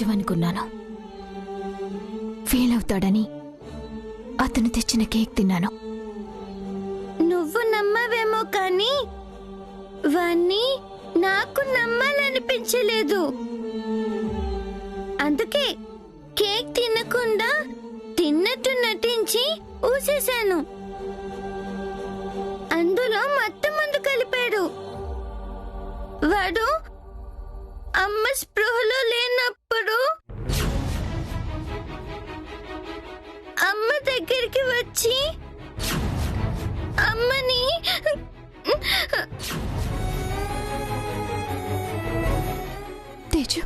నిజమనుకున్నాను. Fail అవుతాడని అతను తెచ్చిన కేక్ తిన్నాను. నువ్వు నమ్మవేమో కానీ వాణ్ణి నాకు నమ్మాలనిపించలేదు. అందుకే కేక్ తినకుండా తిన్నట్టు నటించి ఊసేశాను. అందులో మత్తు మందు కలిపాడు. వాడు అమ్మ స్పృహలో లేనప్పుడు అమ్మ దగ్గరికి వచ్చి అమ్మని తేజు,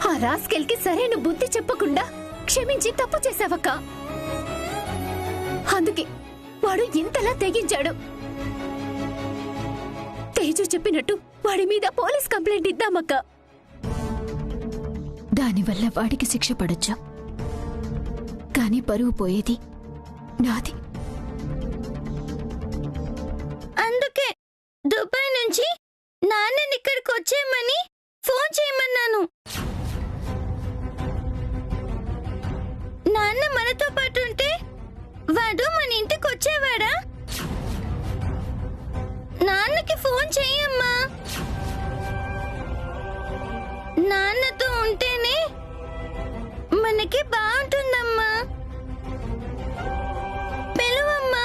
ఆ రాస్కెల్కి సరైన బుద్ధి చెప్పకుండా క్షమించి తప్పు చేశావక్క. అందుకే వాడు ఇంతలా తెగించాడు. తేజు చెప్పినట్టు వాడి మీద పోలీస్ కంప్లైంట్ ఇద్దామక్క. దానివల్ల వాడికి శిక్ష పడొచ్చు, కానీ పరువు పోయేది నాది. అందుకే దుబాయ్ నుంచి నాన్నని ఇక్కడికి వచ్చేయమని ఫోన్ చేయమన్నాను. నాన్న మనతో పాటు ఉంటే వాడు మన ఇంటికి వచ్చేవాడా? నాన్నకి ఫోన్ చెయ్యమ్మా. నాన్నతో ఉంటేనే మనకి బాగుంటుందమ్మా. పిలువమ్మా,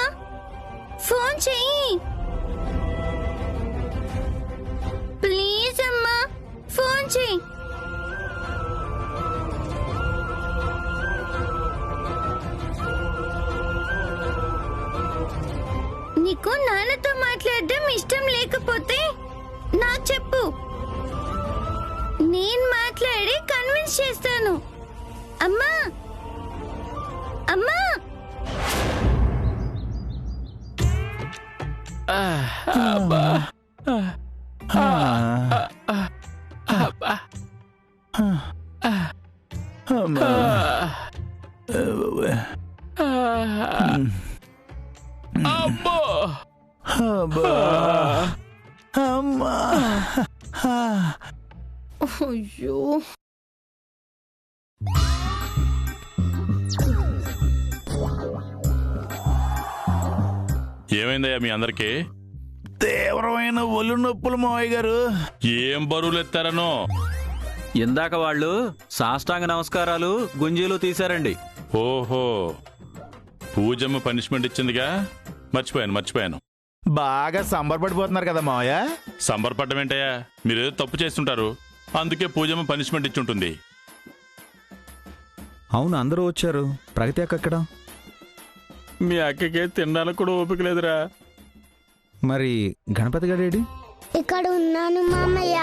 ఫోన్ చెయ్యి ప్లీజ్ అమ్మా, ఫోన్ చెయ్యి. నీకు నాన్నతో మాట్లాడడం ఇష్టం లేకపోతే నాకు చెప్పు, నేను మాట్లాడి కన్విన్స్ చేస్తాను. అమ్మా అమ్మా. అయ్యో, ఏమైందయ్యా మీ అందరికి? తీవ్రమైన ఒళ్ళు నొప్పులు మావయ్య గారు. ఏం బరువులు ఎత్తారనో? ఇందాక వాళ్ళు సాష్టాంగ నమస్కారాలు గుంజీలు తీశారండి. ఓహో, పూజమ్మ పనిష్మెంట్ ఇచ్చిందిగా, మర్చిపోయాను. బాగా సంబరపడిపోతున్నారు కదా మావయ్య. సంబరపడ్డం ఏంటయ్యా, మీరేదో తప్పు చేస్తుంటారు, అందుకే పూజమ్మ పనిష్మెంట్ ఇచ్చుంటుంది. అవును, అందరూ వచ్చారు. ప్రగతి అక్క ఎక్కడ? మీ అక్కకే తినడానికి కూడా ఓపిక లేదురా. మరి గణపతి గడేడి? ఇక్కడ ఉన్నాను మామయ్య.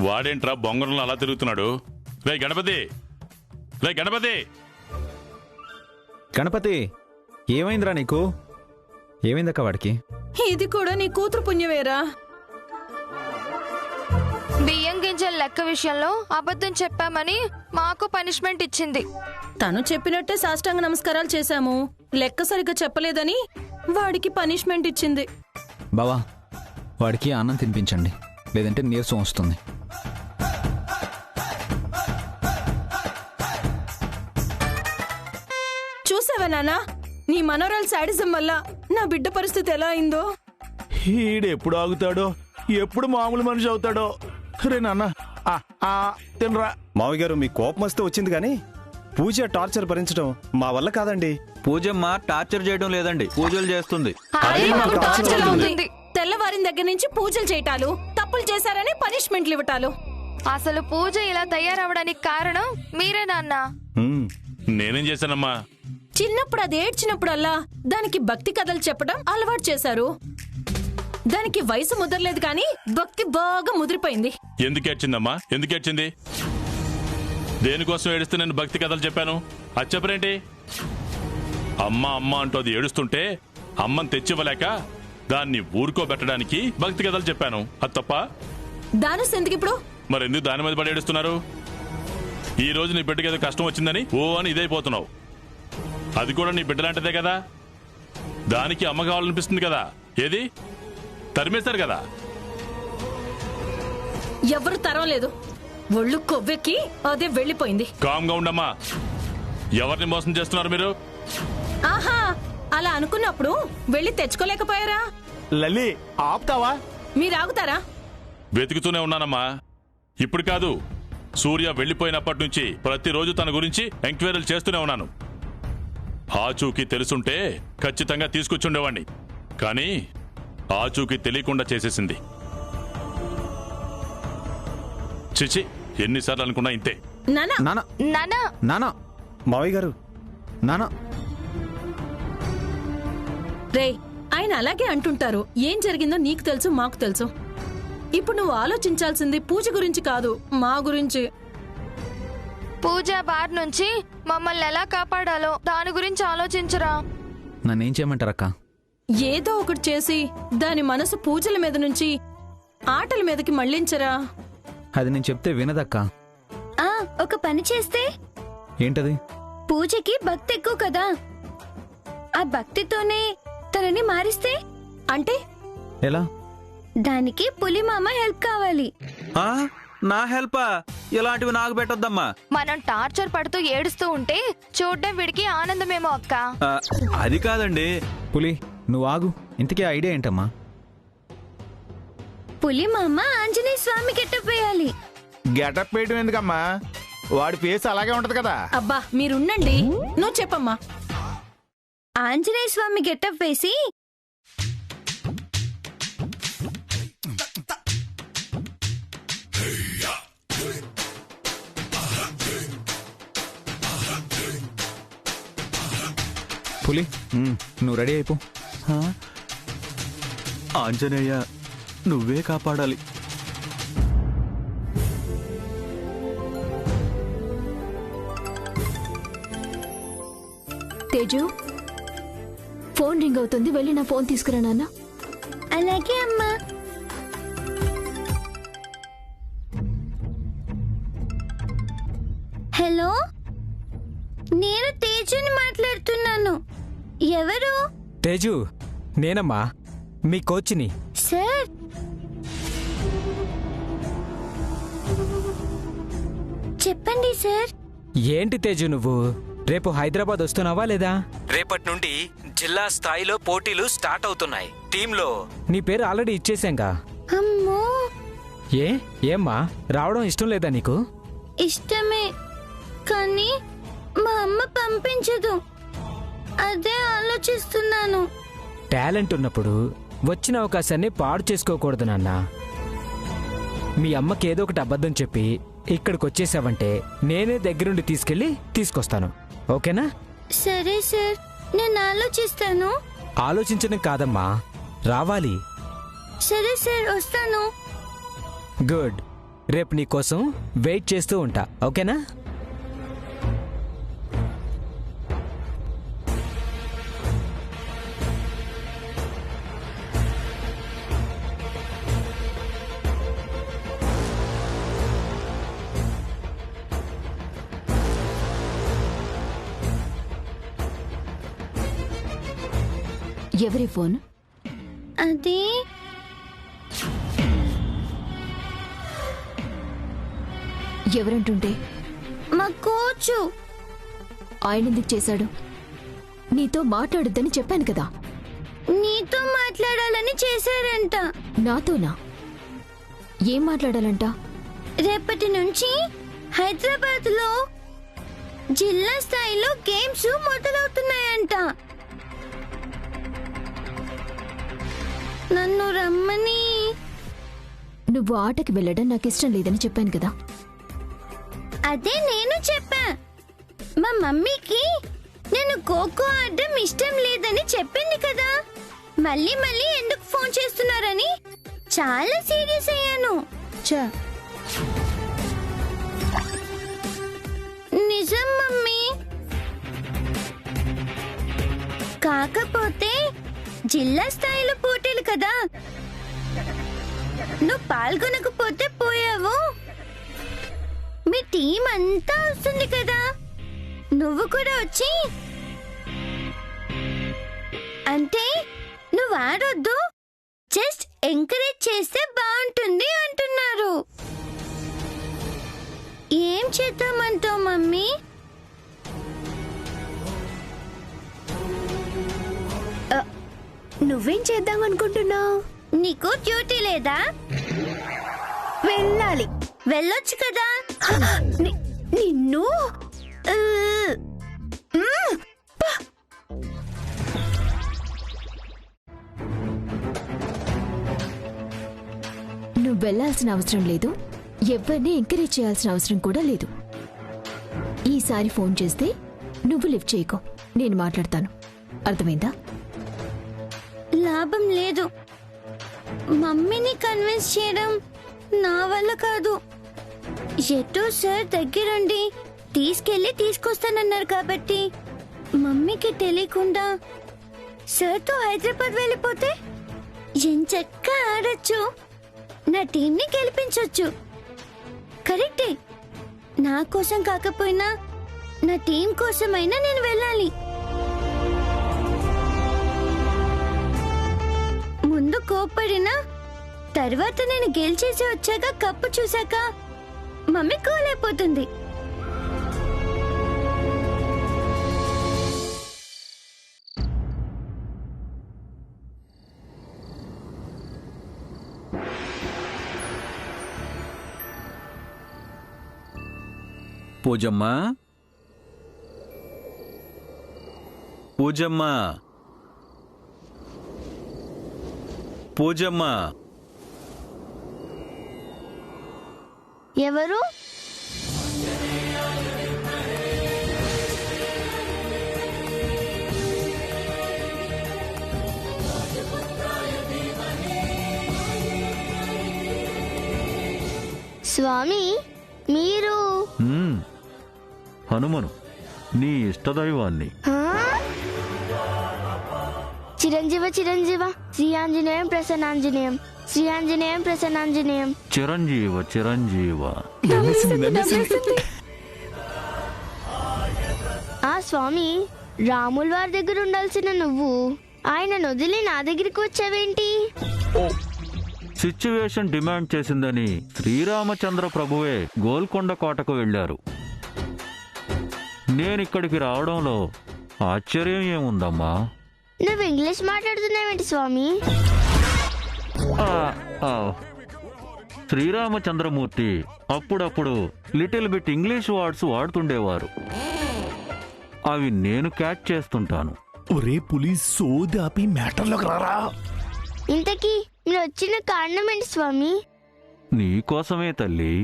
వాడేంట్రా బొంగరంలో అలా తిరుగుతున్నాడు? రే గణపతి, గణపతి, ఏమైందిరా నీకు? ఏమైందక్క వాడికి? ఇది కూడా నీ కూతురు పుణ్యమేరా. బియ్యం గింజల లెక్క విషయంలో అబద్ధం చెప్పామని మాకు పనిష్మెంట్ ఇచ్చింది. తను చెప్పినట్టే సాష్టాంగ నమస్కారాలు చేశాము, లెక్క సరిగ్గా చెప్పలేదని వాడికి పనిష్మెంట్ ఇచ్చింది. బావా, వాడికి అన్నం తినిపించండి, లేదంటే నీరసం వస్తుంది. చూసావా నాన్న, నీ మనోరాల్ శాడిజం వల్ల నా బిడ్డ పరిస్థితి ఎలా అయిందో. ఈడెప్పుడు ఆగుతాడో, ఎప్పుడు మామూలు మనిషి అవుతాడో. రే నాన్న, తినరా. మావయ్య గారు, మీ కోపం వస్తే వచ్చింది కానీ పూజ టార్చర్ భరించడం మా వల్ల కాదండి. పూజమ్మ టార్చర్ చేయడం లేదండి, పూజలు చేస్తుంది. తెల్లవారిన దగ్గర నుంచి పూజలు చేయటాలు, తప్పులు చేశారని పనిష్మెంట్లు ఇవ్వటాలు. అసలు పూజ ఇలా తయారవడానికి కారణం మీరే నాన్న. నేనేం చేశానమ్మా? చిన్నప్పుడు అది ఏడ్చినప్పుడల్లా దానికి భక్తి కథలు చెప్పడం అలవాటు చేశారు. దానికి వయసు ముదరలేదు కానీ భక్తి బాగా ముదిరిపోయింది. ఎందుకు ఏడ్చిందమ్మా? ఎందుకు ఏడ్చింది? దేనికోసం ఏడిస్తే నేను భక్తి కథలు చెప్పాను? అది చెప్పరేంటి? అమ్మ అమ్మ అంటూ అది ఏడుస్తుంటే అమ్మని తెచ్చివ్వలేక దాన్ని ఊరుకోబెట్టడానికి భక్తి కథలు చెప్పాను. అది తప్ప? దాని ఎందుకు ఇప్పుడు? మరెందుకు దాని మీద పడి ఏడుస్తున్నారు? ఈ రోజు నీ బిడ్డకి ఏదో కష్టం వచ్చిందని ఓ అని ఇదైపోతున్నావు. అది కూడా నీ బిడ్డలాంటిదే కదా. దానికి అమ్మ కావాలనిపిస్తుంది కదా. ఏది తరిమేశారు కదా. ఎవరు తరవలేదు, ఒళ్ళు కొవ్వెక్కి అదే వెళ్ళిపోయింది. కామ్గా ఉండమ్మా. ఎవరిని మోసం చేస్తున్నారు మీరు? ఆహా, అలా అనుకున్నప్పుడు వెళ్ళి తెచ్చుకోలేకపోయారా? లలి ఆపుతావా? మీరు ఆగుతారా? వెతుకుతూనే ఉన్నానమ్మా. ఇప్పుడు కాదు, సూర్య వెళ్లిపోయినప్పటి నుంచి ప్రతిరోజు తన గురించి ఎంక్వైరీలు చేస్తూనే ఉన్నాను. ఆచూకీ తెలుసుంటే ఖచ్చితంగా తీసుకొచ్చుండేవాణ్ణి. కానీ ఆచూకీ తెలియకుండా చేసేసింది. చిచి, ఎన్నిసార్లు అనుకున్నా ఇంతే. నానా నానా నానా నానా మావయ్య గారు, నానా రే, ఆయన అలాగే అంటుంటారు. ఏం జరిగిందో నీకు తెలుసు, మాకు తెలుసు. ఇప్పుడు నువ్వు ఆలోచించాల్సింది పూజ గురించి కాదు, మా గురించి. పూజ బార్ నుంచి మమ్మల్ని ఎలా కాపాడాలో దాని గురించి ఆలోచించరా. నన్నేం చేయమంటారక్క? ఏదో ఒకటి చేసి దాని మనసు పూజల మీద నుంచి ఆటల మీదకి మళ్లించరా. అది నేను చెప్తే వినదక్క. ఒక పని చేస్తే? ఏంటది? పూజకి భక్తి ఎక్కువ కదా, ఆ భక్తితోనే తనని మారిస్తే? అంటే ఎలా? దానికి పులి మామ హెల్ప్ కావాలి. నా హెల్పా? ఇలాంటివి నాకు పెట్టొద్దమ్మా. మనం టార్చర్ పడుతూ ఏడుస్తూ ఉంటే చూడ్డం వీడికి ఆనందమేమో అక్క. అది కాదండి. పులి, నువ్వు ఆగు. ఇంతకీ ఐడియా ఏంటమ్మా? పులి మామ ఆంజనేయ స్వామి గెటప్ వేయాలి. గెటప్ వేయడం ఎందుకమ్మా? వాడి ఫేస్ అలాగే ఉంటది కదా. అబ్బా మీరుండండి, నువ్వు చెప్పమ్మా. ఆంజనేయ స్వామి గెటప్ వేసి పులి, నువ్వు రెడీ అయిపో. ఆంజనేయ, నువ్వే కాపాడాలి. తేజు, ఫోన్ రింగ్ అవుతుంది, వెళ్ళి నా ఫోన్ తీసుకురా నాన్న. అలాగే అమ్మా. హలో, నేను తేజుని మాట్లాడుతున్నాను. ఎవరు? తేజు, నేనమ్మా, మీ కోచ్ని. సార్, చెప్పండి సార్. ఏంటి తేజు నువ్వు రేపు హైదరాబాద్ వస్తున్నావా లేదా? రేపటి నుండి జిల్లా స్థాయిలో పోటీలు స్టార్ట్ అవుతున్నాయి. టీంలో నీ పేరు ఆల్రెడీ ఇచ్చేసాంగా. అమ్మో, ఏమ్మా, రావడం ఇష్టం లేదా నీకు? ఇష్టమే, కానీ మా అమ్మ పంపించదు. అదే ఆలోచిస్తున్నాను. టాలెంట్ ఉన్నప్పుడు వచ్చిన అవకాశాన్ని పాడు చేసుకోకూడదు నాన్న. మీ అమ్మకి ఏదో ఒకటి అబద్ధం చెప్పి ఇక్కడికి వచ్చేసావంటే నేనే దగ్గరుండి తీసుకొస్తాను. ఓకేనా? సరే సార్, నేను ఆలోచిస్తాను. ఆలోచించడం కాదమ్మా, రావాలి. సరే సార్, వస్తాను. గుడ్. రేపు నీ కోసం వెయిట్ చేస్తూ ఉంటా. ఓకేనా? ఎవరి ఫోన్ అది? ఎవరంటుంటే? మా కోచు. ఆయన ఎందుకు చేశాడు? నీతో మాట్లాడొద్దని చెప్పాను కదా. నీతో మాట్లాడాలని చేశారంట. నాతోనా? ఏం మాట్లాడాలంట? రేపటి నుంచి హైదరాబాద్ లో జిల్లా స్థాయిలో గేమ్స్ మొదలవుతున్నాయంట. నన్ను రమ్మని. నువ్వు ఆటకి వెళ్ళడం నాకు ఇష్టం లేదని చెప్పాను కదా. అదే నేను చెప్పా. మా మమ్మీకి నేను ఖోఖో ఆడడం ఇష్టం లేదని చెప్పింది కదా. మళ్ళీ మళ్ళీ ఎందుకు ఫోన్ చేస్తున్నారని చాలా సీరియస్ అయ్యాను. జిల్లా స్థాయిలో పోటీలు కదా, నువ్వు పాల్గొనకపోతే పోయావు. మీ టీం అంతా వస్తుంది కదా, నువ్వు కూడా వచ్చి. అంటే నువ్వు ఆడొద్దు, జస్ట్ ఎంకరేజ్ చేస్తే బాగుంటుంది అంటున్నారు. ఏం చేద్దామంటావు మమ్మీ? నువ్వేం చేద్దాం అనుకుంటున్నావు? నీకు డ్యూటీ లేదా? వెళ్ళాలి. వెళ్ళొచ్చు కదా. నిన్ను నువ్వు వెళ్ళాల్సిన అవసరం లేదు, ఎవరిని ఎంకరేజ్ చేయాల్సిన అవసరం కూడా లేదు. ఈసారి ఫోన్ చేస్తే నువ్వు లిఫ్ట్ చేయకు, నేను మాట్లాడతాను. అర్థమైందా? లాభం లేదు. మమ్మీని కన్విన్స్ చేయడం నా వల్ల కాదు. ఎటో సార్ దగ్గరుండి తీసుకొస్తానన్నారు కాబట్టి మమ్మీకి తెలియకుండా సార్తో హైదరాబాద్ వెళ్ళిపోతే ఎంచక్కా ఆడొచ్చు, నా టీంని గెలిపించొచ్చు. కరెక్టే. నా కోసం కాకపోయినా నా టీం కోసమైనా నేను వెళ్ళాలి. ముందు కోప్పడినా తర్వాత నేను గెలిచేసి వచ్చాక కప్పు చూశాక మమ్మీ కూల్ అయిపోతుంది. పూజమ్మా, పూజమ్మా, పూజమ్మా. ఎవరు? స్వామి, మీరు? హనుమను, నీ ఇష్టదైవాన్ని. చిరంజీవ చిరంజీవ శ్రీయాంజనేయం ప్రసన్నాంజనేయం, శ్రీయాంజనేయం ప్రసన్నాంజనేయం. చిరంజీవ చిరంజీవ. ఆ స్వామి, రాముల వారి దగ్గర ఉండాల్సిన నువ్వు ఆయన వదిలి నా దగ్గరికి వచ్చావేంటి? సిచ్యువేషన్ డిమాండ్ చేసిందని శ్రీరామచంద్ర ప్రభువే గోల్కొండ కోటకు వెళ్లారు. నేనిక్కడికి రావడంలో ఆశ్చర్యం ఏముందమ్మా? నువ్వు ఇంగ్లీష్ మాట్లాడుతున్నావేంటి స్వామి? శ్రీరామచంద్రమూర్తి అప్పుడప్పుడు లిటిల్ బిట్ ఇంగ్లీష్ వర్డ్స్ వాడుతుండేవారు. అవి నేను క్యాచ్ చేస్తుంటాను. ఒరే పులిస్, సోదాపి మ్యాటర్లోకి రారా. ఇంతకీ మీరు వచ్చిన కారణం ఏంటి స్వామి? నీకోసమే తల్లి.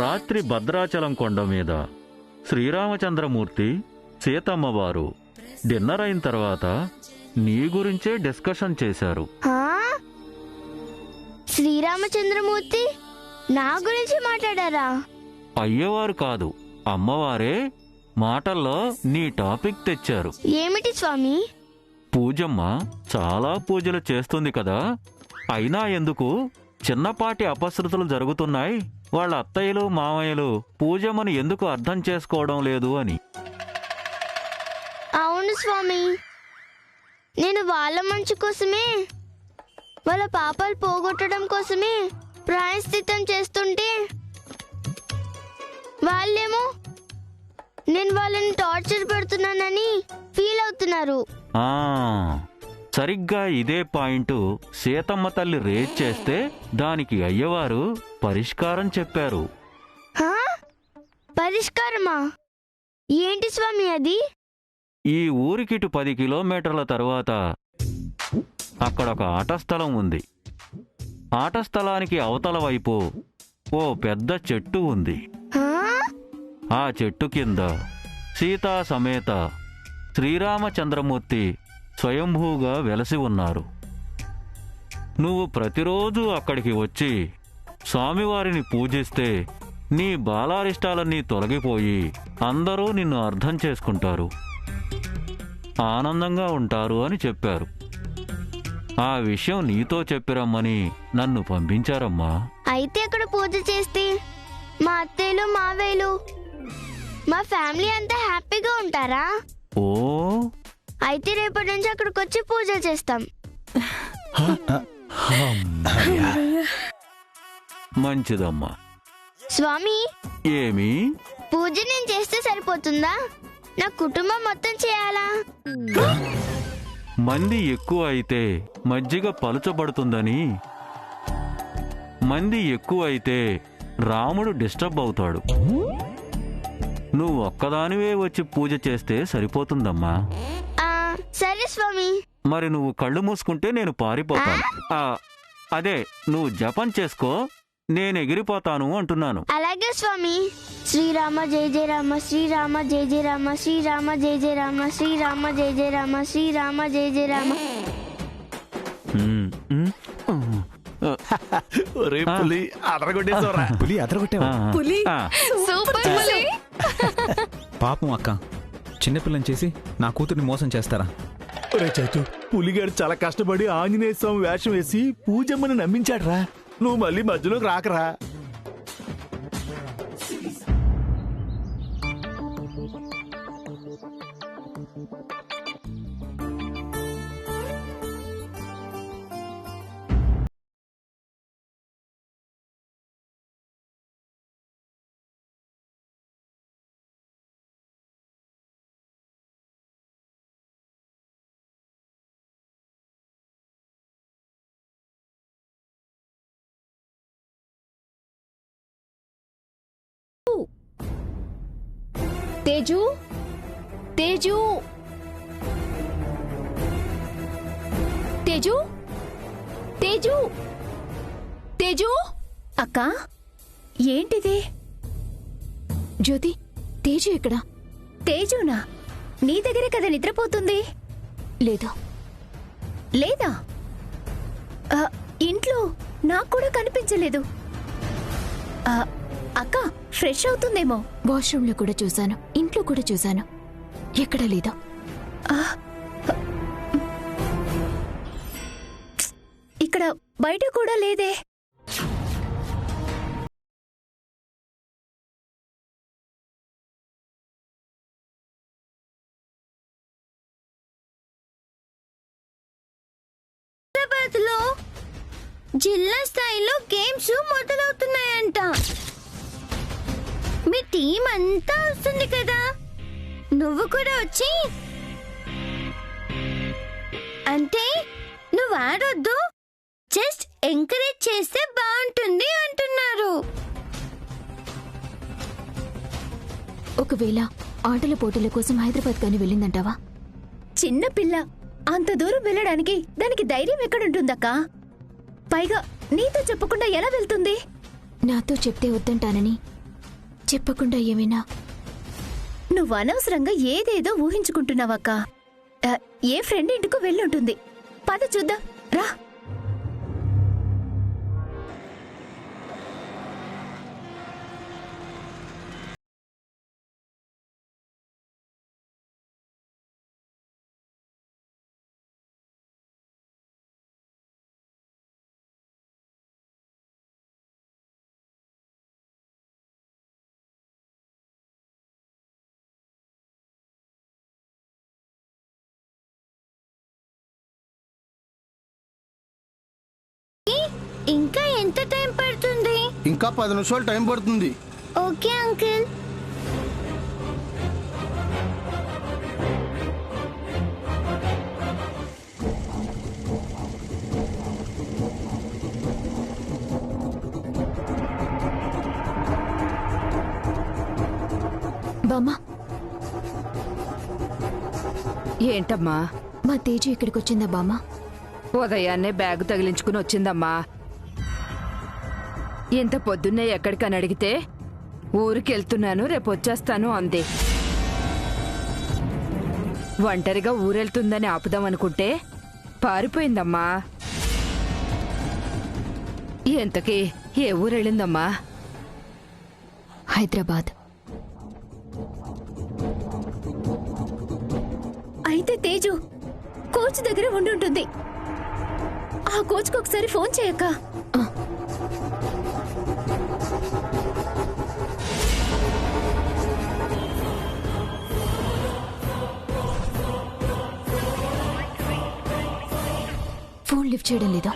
రాత్రి భద్రాచలం కొండ మీద శ్రీరామచంద్రమూర్తి, సీతమ్మవారు డిన్నర్ అయిన తర్వాత నీ గురించే డిస్కషన్ చేశారు. శ్రీరామచంద్రమూర్తి నా గురించి మాట్లాడారా? అయ్యవారు కాదు, అమ్మవారే మాటల్లో నీ టాపిక్ తెచ్చారు. ఏమిటి స్వామి? పూజమ్మ చాలా పూజలు చేస్తుంది కదా, అయినా ఎందుకు చిన్నపాటి అపశృతులు జరుగుతున్నాయి, వాళ్ళ అత్తయ్యలు మామయ్యలు పూజమ్మను ఎందుకు అర్థం చేసుకోవడం లేదు అని. అవును స్వామి, నేను వాళ్ళ మంచి కోసమే, వాళ్ళ పాపాలు పోగొట్టడం కోసమే ప్రాయశ్చిత్తం చేస్తుంటే వాళ్ళేమో నేను వాళ్ళని టార్చర్ పెడుతున్నానని ఫీల్ అవుతున్నారు. సరిగ్గా ఇదే పాయింట్ సీతమ్మ తల్లి రేజ్ చేస్తే దానికి అయ్యవారు పరిష్కారం చెప్పారు. పరిష్కారమా? ఏంటి స్వామి అది? ఈ ఊరికిటు 10 కిలోమీటర్ల తరువాత అక్కడొక ఆట స్థలం ఉంది. ఆట స్థలానికి అవతల వైపు ఓ పెద్ద చెట్టు ఉంది. ఆ చెట్టు కింద సీతా సమేత శ్రీరామచంద్రమూర్తి స్వయంభూగా వెలసి ఉన్నారు. నువ్వు ప్రతిరోజు అక్కడికి వచ్చి స్వామివారిని పూజిస్తే నీ బాలారిష్టాలన్నీ తొలగిపోయి అందరూ నిన్ను అర్థం చేసుకుంటారు. ఆనందంగా ఉంటారు అని చెప్పారు. ఆ విషయం నీతో చెప్పిరమ్మని నన్ను పంపించారమ్మా. అయితే అక్కడ పూజ చేస్తే మా అత్తయ్యలు మావయ్యలు మా ఫ్యామిలీ అంతా హ్యాపీగా ఉంటారా? ఓ, అయితే రేపటి నుంచి అక్కడికి వచ్చి పూజ చేస్తాం. మంచిదమ్మా. స్వామి, ఏమి? పూజ నేను చేస్తే సరిపోతుందా? నా కుటుంబం మొత్తం చేయాలా? మంది ఎక్కువ అయితే మజ్జిగ పలుచబడుతుందని, మంది ఎక్కువ అయితే రాముడు డిస్టర్బ్ అవుతాడు. నువ్వు ఒక్కదానివే వచ్చి పూజ చేస్తే సరిపోతుందమ్మా. సరే స్వామి. మరి నువ్వు కళ్ళు మూసుకుంటే నేను పారిపోతాను. అదే, నువ్వు జపం చేసుకో, నేను ఎగిరిపోతాను అంటున్నాను. అలాగే స్వామి. శ్రీరామ జయ జయ రామ, శ్రీరామ జయ జయ రామ, శ్రీరామ జయ జయ రామ, శ్రీరామ జయ జయ రామ, శ్రీరామ జయ జయ రామ. పులి అదరగొట్టేసావురా. పులి అదరగొట్టావా? పులి సూపర్ పులి. పాపం అక్క, చిన్నపిల్లని చేసి నా కూతుర్ని మోసం చేస్తారా? ఒరే చైతు, పులిగాడు చాలా కష్టపడి ఆంజనేయ స్వామి వేషం వేసి పూజమ్మని నమ్మించాడ్రా. నువ్వు మళ్ళీ మధ్యలోకి రాకరా. తేజు, తేజు, తేజు, తేజు, తేజు. అక్క, ఏంటిది? జ్యోతి, తేజు ఎక్కడా? తేజునా? నీ దగ్గరే కదా నిద్రపోతుంది. లేదు. లేదా? ఇంట్లో నాకు కూడా కనిపించలేదు. అక్క, ఫ్రెష్ అవుతుందేమో. వాష్రూమ్ లో కూడా చూశాను, ఇంట్లో కూడా చూశాను, ఎక్కడా లేదు. ఇక్కడ బయట కూడా లేదే. హైదరాబాద్లో జిల్లా స్థాయిలో గేమ్స్ మొదలవుతున్నాయంట. మీ టీం అంతా వస్తుంది కదా, నువ్వు కూడా వచ్చి. అంటే నువ్వు ఆడొద్దు, జస్ట్ ఎంకరేజ్ చేస్తే బాగుంటుంది అంటున్నారు. ఒకవేళ ఆటల పోటీల కోసం హైదరాబాద్ కానీ వెళ్ళిందంటావా? చిన్న పిల్ల అంత దూరం వెళ్ళడానికి దానికి ధైర్యం ఎక్కడుంటుందక్కా? పైగా నీతో చెప్పకుండా ఎలా వెళ్తుంది? నాతో చెప్తే వద్దంటానని చెప్పకుండా ఏమైనా? నువ్వు అనవసరంగా ఏదేదో ఊహించుకుంటున్నావక్క. ఏ ఫ్రెండ్ ఇంటికి వెళ్ళుంటుంది. పద చూద్దాం, రా. ఇంకా ఎంత టైం పడుతుంది? ఇంకా 10 నిమిషాలు టైం పడుతుంది. Okay uncle. బామ్మా. ఏంటమ్మా? మా తేజు ఇక్కడికి వచ్చిందా బామ్మా? ఉదయాన్నే బ్యాగు తగిలించుకుని వచ్చిందమ్మా. ఇంత పొద్దున్నే ఎక్కడికని అడిగితే ఊరికెళ్తున్నాను, రేపు వచ్చేస్తాను అంది. ఒంటరిగా ఊరెళ్తుందని ఆపుదామనుకుంటే పారిపోయిందమ్మా. ఎంతకీ ఏ ఊరెళ్ళిందమ్మా? హైదరాబాద్. అయితే అరే తేజు, కోచ్ దగ్గర ఉండుంటుంది. ఆ కోచ్కి ఒకసారి ఫోన్ చేయక్క. ఫోన్ లిఫ్ట్ చేయడం లేదా?